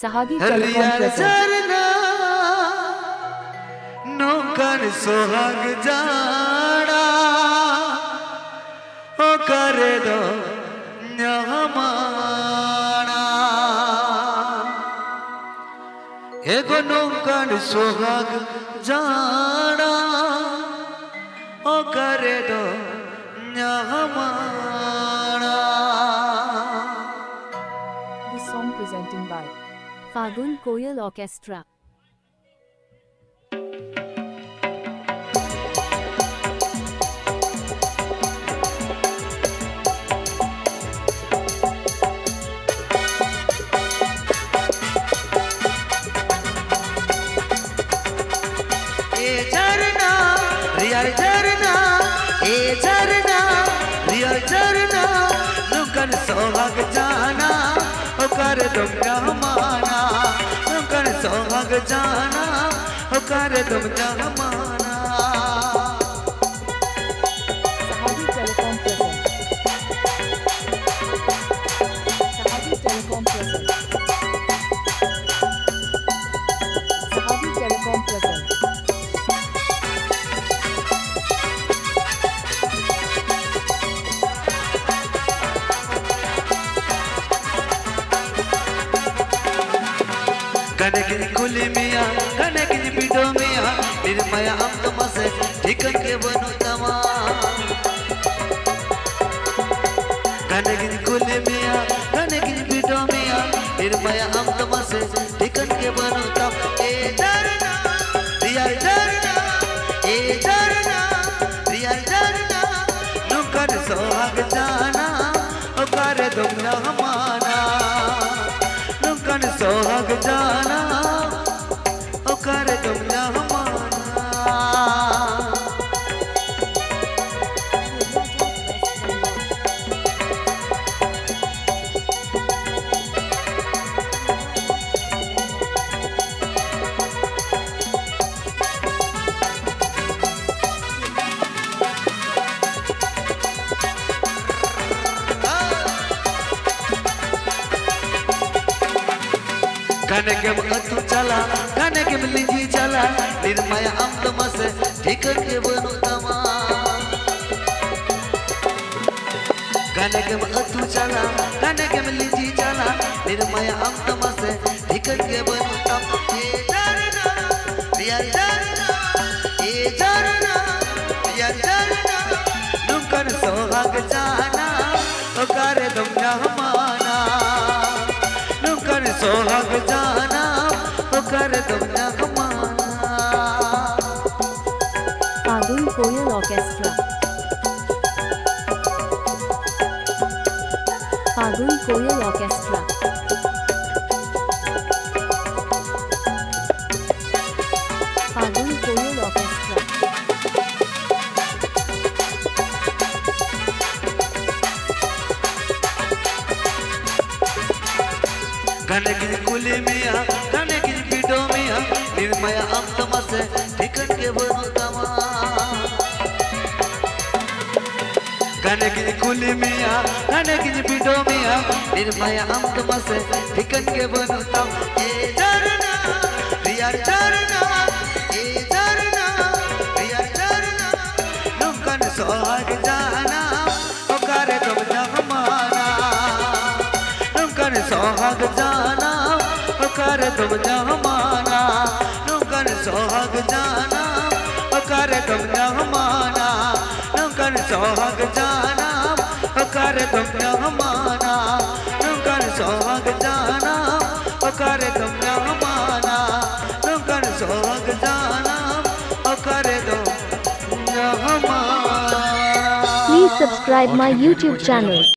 Sahagi Telecom presents नौकर सोहाग जाना ओ करे दो न्यामाना एगो नौकर सोहाग जाना ओ करे दो न्यामाना। This song presented by Fagun Koyal Orchestra. नुकन सोहाग जाना हो कर तुम जमाना, नुकन सोहाग जाना हो कर तुम जमाना। Sahagi Telecom presents. Sahagi Telecom presents. Sahagi Telecom presents. कनकिन कुली मिया कनकिन बिडो मिया निर्मया हम तुमसे ठिकन के बनो तमा। कनकिन कुली मिया कनकिन बिडो मिया निर्मया हम तुमसे ठिकन के बनो तम। ए डरना रिया डरना ए डरना रिया डरना नुकन सोहाग जाना ओ कर तुम जमाना, नुकन सोहाग जाना ओ कर तुम जमाना। कने के तू चला कने के लिंजी चला निर्मया हम तुमसे ठिकन के बनो तमा। कने के तू चला कने के लिंजी चला निर्मया हम तुमसे ठिकन के बनो तमा। ए डरना रिया डरना ए डरना रिया डरना नुकन सोहाग जाना ओ करे तुम जमाना, नुकन सोहाग जाना ओ कर तुम जमाना। Fagun Koyal Orchestra. Fagun Koyal Orchestra. Fagun Koyal Orchestra. कनकिन कुली मिया कनकिन बिडो मिया निर्मया हम तुमसे ठिकन के बनो तमा। कनकिन कुली मिया कनकिन बिडो मिया निर्मया हम तुमसे ठिकन के बनो तमा। ए डरना रिया डरना ए डरना रिया डरना नुकन सोहाग जाना ओ करे तुम जमाना, नुकन सोहाग जाना ओ कर तुम जमाना, नुकन सोहाग जाना ओ कर तुम जमाना, नुकन सोहाग जाना ओ कर तुम जमाना, नुकन सोहाग जाना ओ कर तुम जमाना, नुकन सोहाग जाना ओ कर तुम जमाना। Please subscribe my YouTube channel.